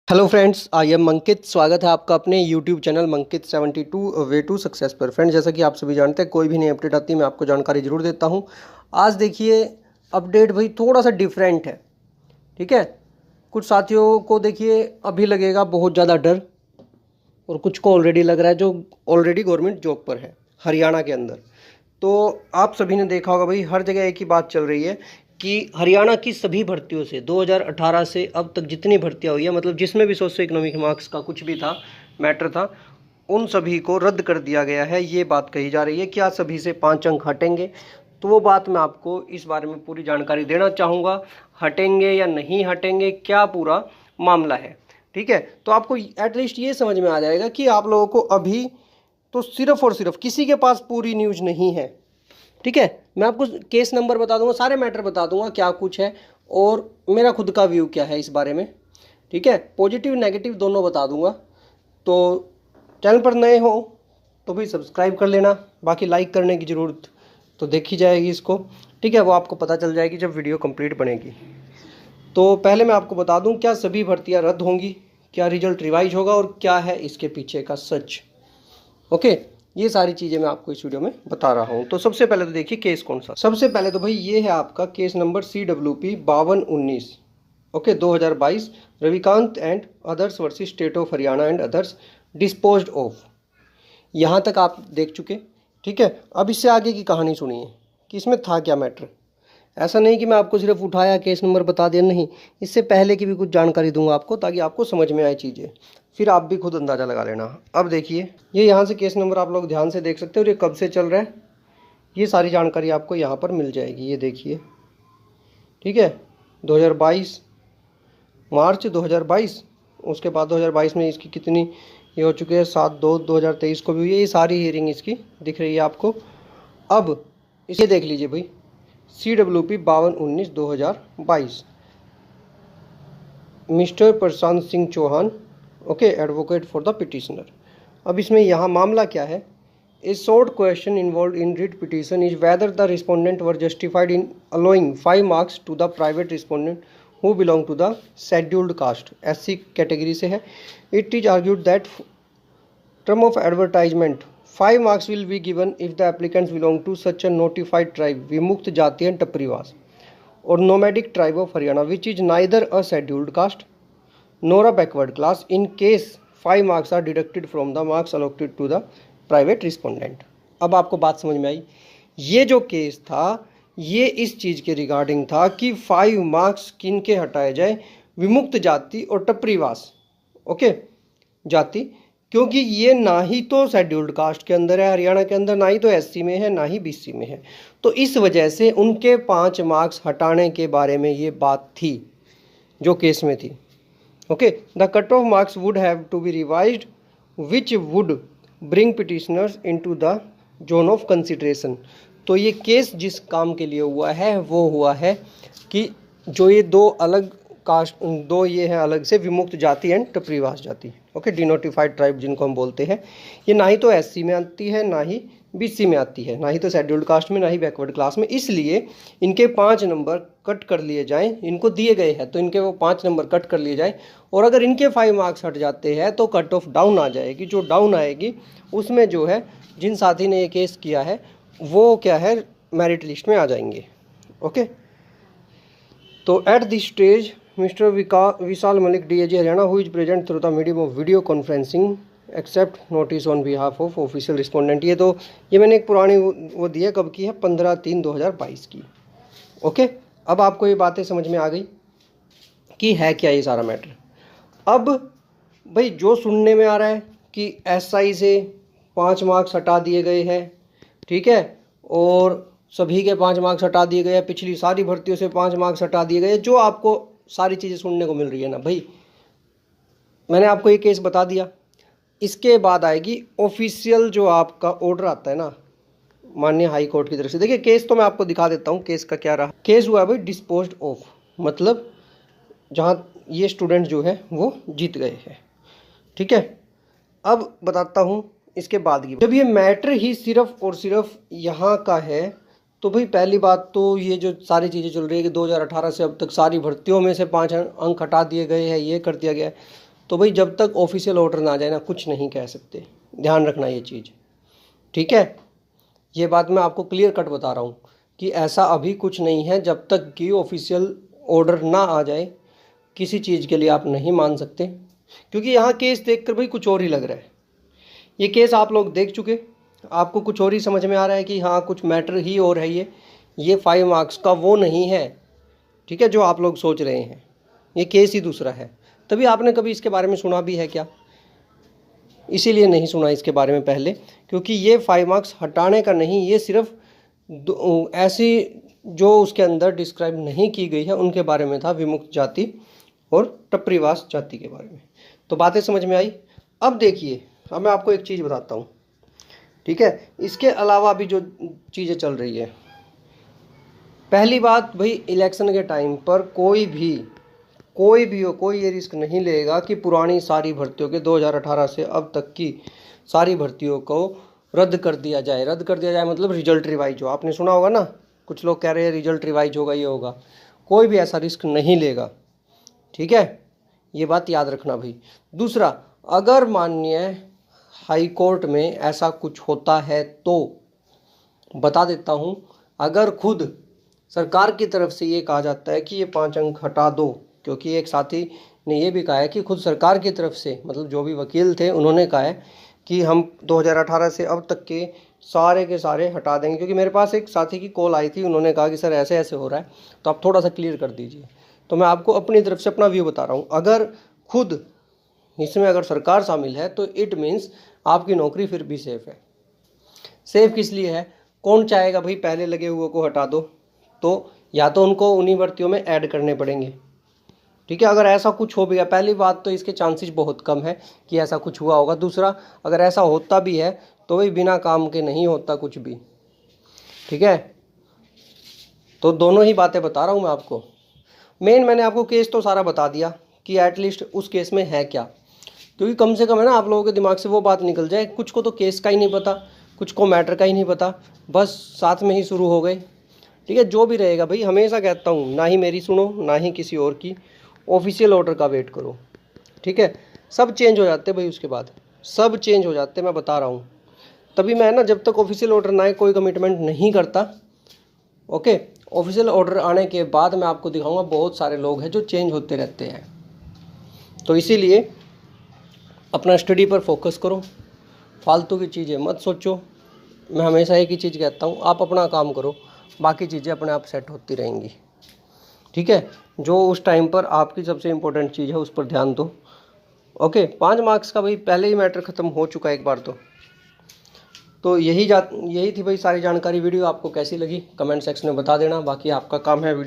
Hello friends, I am Ankit. स्वागत है आपका अपने YouTube channel Mankit 72 way to success पर। फ्रेंड्स, जैसा कि आप सभी जानते हैं, कोई भी नई अपडेट आती है मैं आपको जानकारी ज़रूर देता हूं। आज देखिए अपडेट भाई थोड़ा सा डिफरेंट है। ठीक है, कुछ साथियों को देखिए अभी लगेगा बहुत ज़्यादा डर, और कुछ को ऑलरेडी लग रहा है जो ऑलरेडी गवर्नमेंट जॉब पर है हरियाणा के अंदर। तो आप सभी ने देखा होगा भाई, हर जगह एक ही बात चल रही है कि हरियाणा की सभी भर्तियों से 2018 से अब तक जितनी भर्तियां हुई है, मतलब जिसमें भी सोशो इकोनॉमिक मार्क्स का कुछ भी था, मैटर था, उन सभी को रद्द कर दिया गया है। ये बात कही जा रही है। क्या सभी से 5 अंक हटेंगे? तो वो बात मैं आपको इस बारे में पूरी जानकारी देना चाहूँगा। हटेंगे या नहीं हटेंगे, क्या पूरा मामला है। ठीक है, तो आपको एटलीस्ट ये समझ में आ जाएगा कि आप लोगों को अभी तो सिर्फ और सिर्फ किसी के पास पूरी न्यूज़ नहीं है। ठीक है, मैं आपको केस नंबर बता दूंगा, सारे मैटर बता दूंगा क्या कुछ है, और मेरा खुद का व्यू क्या है इस बारे में। ठीक है, पॉजिटिव नेगेटिव दोनों बता दूंगा। तो चैनल पर नए हो तो भी सब्सक्राइब कर लेना, बाकी लाइक करने की ज़रूरत तो देखी जाएगी इसको। ठीक है, वो आपको पता चल जाएगी जब वीडियो कंप्लीट बनेगी। तो पहले मैं आपको बता दूं, क्या सभी भर्तियां रद्द होंगी, क्या रिजल्ट रिवाइज होगा, और क्या है इसके पीछे का सच। ओके, ये सारी चीज़ें मैं आपको इस वीडियो में बता रहा हूँ। तो सबसे पहले तो देखिए केस कौन सा। सबसे पहले तो भाई ये है आपका case number CWP 5219, okay, 2022, Ravikant and others versus state of Haryana and others, disposed of. यहाँ तक आप देख चुके। ठीक है, अब इससे आगे की कहानी सुनिए कि इसमें था क्या मैटर। ऐसा नहीं कि मैं आपको सिर्फ उठाया केस नंबर बता दिया, नहीं, इससे पहले की भी कुछ जानकारी दूंगा आपको ताकि आपको समझ में आए चीज़ें, फिर आप भी खुद अंदाज़ा लगा लेना। अब देखिए, ये यहाँ से केस नंबर आप लोग ध्यान से देख सकते हो, और ये कब से चल रहा है, ये सारी जानकारी आपको यहाँ पर मिल जाएगी। ये देखिए, ठीक है, 2022 मार्च 2022, उसके बाद 2022 में इसकी कितनी ये हो चुके हैं, 7/2/2023 को भी हुई है। ये सारी हियरिंग इसकी दिख रही है आपको। अब इसे देख लीजिए भाई, CWP 5219 2022, mister Prashant Singh Chauhan, okay, advocate for the petitioner. अब इसमें यहाँ मामला क्या है। A short question involve in writ petition is whether the respondent were justified in allowing 5 marks to the private respondent who belong to the scheduled caste, SC category से है। It is argued that term of advertisement 5 marks will be given if the applicants belong to such a notified tribe, Vimukt Jati and Tapriwas, or nomadic tribe of Haryana, which is neither a scheduled caste nor a backward class, in case 5 marks are deducted from the marks allotted to the private respondent। अब आपको बात समझ में आई। ये जो case था ये इस चीज़ के रिगार्डिंग था कि 5 मार्क्स किन के हटाए जाए, विमुक्त जाति और टपरीवास, ओके, जाति, क्योंकि ये ना ही तो शेड्यूल्ड कास्ट के अंदर है हरियाणा के अंदर, ना ही तो SC में है, ना ही BC में है। तो इस वजह से उनके 5 मार्क्स हटाने के बारे में ये बात थी जो केस में थी। Okay, the cut off marks would have to be revised which would bring petitioners into the zone of consideration. तो ये केस जिस काम के लिए हुआ है वो हुआ है कि जो ये दो अलग कास्ट, दो ये हैं अलग से, विमुक्त जाति एंड टपरीवास जाति, ओके, डिनोटिफाइड ट्राइब जिनको हम बोलते हैं, ये ना ही तो SC में आती है, ना ही BC में आती है, ना ही तो शेड्यूल्ड कास्ट में, ना ही बैकवर्ड क्लास में। इसलिए इनके 5 नंबर कट कर लिए जाएं, इनको दिए गए हैं तो इनके वो 5 नंबर कट कर लिए जाएं, और अगर इनके 5 मार्क्स हट जाते हैं तो कट ऑफ डाउन आ जाएगी। जो डाउन आएगी उसमें जो है जिन साथी ने ये केस किया है वो क्या है, मेरिट लिस्ट में आ जाएंगे। ओके, तो at this stage mister Vishal Malik DAG Haryana who is present through the medium of video conferencing accept notice on behalf of official respondent. ये मैंने एक पुरानी वो दी है, कब की है, 15/3/2022 की। ओके, अब आपको ये बातें समझ में आ गई कि है क्या ये सारा मैटर। अब भाई जो सुनने में आ रहा है कि SI से 5 मार्क्स हटा दिए गए हैं, ठीक है, और सभी के 5 मार्क्स हटा दिए गए, पिछली सारी भर्तियों से 5 मार्क्स हटा दिए गए, जो आपको सारी चीज़ें सुनने को मिल रही है ना भाई, मैंने आपको ये केस बता दिया। इसके बाद आएगी ऑफिशियल जो आपका ऑर्डर आता है ना माननीय हाई कोर्ट की तरफ से। देखिए केस तो मैं आपको दिखा देता हूँ केस का क्या रहा। केस हुआ है भाई डिस्पोज्ड ऑफ, मतलब जहाँ ये स्टूडेंट जो है वो जीत गए हैं। ठीक है, अब बताता हूँ इसके बाद की। जब ये मैटर ही सिर्फ और सिर्फ यहाँ का है तो भाई पहली बात तो ये जो सारी चीज़ें चल रही है कि 2018 से अब तक सारी भर्तियों में से 5 अंक हटा दिए गए हैं, ये कर दिया गया है, तो भाई जब तक ऑफिशियल ऑर्डर ना आ जाए ना कुछ नहीं कह सकते, ध्यान रखना ये चीज़, ठीक है। ये बात मैं आपको क्लियर कट बता रहा हूँ कि ऐसा अभी कुछ नहीं है, जब तक कि ऑफिशियल ऑर्डर ना आ जाए किसी चीज़ के लिए आप नहीं मान सकते। क्योंकि यहाँ केस देखकर भाई कुछ और ही लग रहा है। ये केस आप लोग देख चुके, आपको कुछ और ही समझ में आ रहा है कि हाँ कुछ मैटर ही और है ये 5 मार्क्स का वो नहीं है, ठीक है, जो आप लोग सोच रहे हैं। ये केस ही दूसरा है। तभी आपने कभी इसके बारे में सुना भी है क्या? इसीलिए नहीं सुना इसके बारे में पहले, क्योंकि ये 5 मार्क्स हटाने का नहीं, ये सिर्फ ऐसी जो उसके अंदर डिस्क्राइब नहीं की गई है उनके बारे में था, विमुक्त जाति और टपरीवास जाति के बारे में। तो बातें समझ में आई। अब देखिए, अब मैं आपको एक चीज़ बताता हूँ, ठीक है। इसके अलावा भी जो चीज़ें चल रही है, पहली बात भाई इलेक्शन के टाइम पर कोई भी हो, कोई ये रिस्क नहीं लेगा कि पुरानी सारी भर्तियों के 2018 से अब तक की सारी भर्तियों को रद्द कर दिया जाए। रद्द कर दिया जाए मतलब रिजल्ट रिवाइज हो। आपने सुना होगा ना, कुछ लोग कह रहे हैं रिजल्ट रिवाइज होगा, ये होगा। कोई भी ऐसा रिस्क नहीं लेगा, ठीक है, ये बात याद रखना भाई। दूसरा, अगर माननीय हाई कोर्ट में ऐसा कुछ होता है तो बता देता हूँ, अगर खुद सरकार की तरफ से ये कहा जाता है कि ये 5 अंक हटा दो, क्योंकि एक साथी ने ये भी कहा है कि खुद सरकार की तरफ से, मतलब जो भी वकील थे उन्होंने कहा है कि हम 2018 से अब तक के सारे हटा देंगे। क्योंकि मेरे पास एक साथी की कॉल आई थी, उन्होंने कहा कि सर ऐसे ऐसे हो रहा है, तो आप थोड़ा सा क्लियर कर दीजिए। तो मैं आपको अपनी तरफ से अपना व्यू बता रहा हूँ। अगर खुद इसमें अगर सरकार शामिल है तो इट मीन्स आपकी नौकरी फिर भी सेफ़ है। सेफ़ किस लिए है? कौन चाहेगा भाई पहले लगे हुए को हटा दो? तो या तो उनको उन्हीं भर्तियों में ऐड करने पड़ेंगे, ठीक है। अगर ऐसा कुछ हो भी गया, पहली बात तो इसके चांसेस बहुत कम है कि ऐसा कुछ हुआ होगा। दूसरा, अगर ऐसा होता भी है तो भाई बिना काम के नहीं होता कुछ भी, ठीक है। तो दोनों ही बातें बता रहा हूँ मैं आपको। मैंने आपको केस तो सारा बता दिया कि एटलीस्ट उस केस में है क्या, क्योंकि कम से कम है ना आप लोगों के दिमाग से वो बात निकल जाए। कुछ को तो केस का ही नहीं पता, कुछ को मैटर का ही नहीं पता, बस साथ में ही शुरू हो गए, ठीक है। जो भी रहेगा भाई, हमेशा कहता हूँ, ना ही मेरी सुनो ना ही किसी और की, ऑफिशियल ऑर्डर का वेट करो, ठीक है। सब चेंज हो जाते भाई, उसके बाद सब चेंज हो जाते, मैं बता रहा हूँ। तभी मैं ना जब तक ऑफिशियल ऑर्डर ना आए कोई कमिटमेंट नहीं करता, ओके। ऑफिशियल ऑर्डर आने के बाद मैं आपको दिखाऊंगा बहुत सारे लोग हैं जो चेंज होते रहते हैं। तो इसीलिए अपना स्टडी पर फोकस करो, फालतू की चीज़ें मत सोचो। मैं हमेशा एक ही चीज़ कहता हूँ, आप अपना काम करो, बाकी चीज़ें अपने आप सेट होती रहेंगी, ठीक है। जो उस टाइम पर आपकी सबसे इम्पोर्टेंट चीज़ है उस पर ध्यान दो, ओके। 5 मार्क्स का भाई पहले ही मैटर ख़त्म हो चुका है एक बार। तो यही थी भाई सारी जानकारी। वीडियो आपको कैसी लगी कमेंट सेक्शन में बता देना। बाकी आपका काम है वीडियो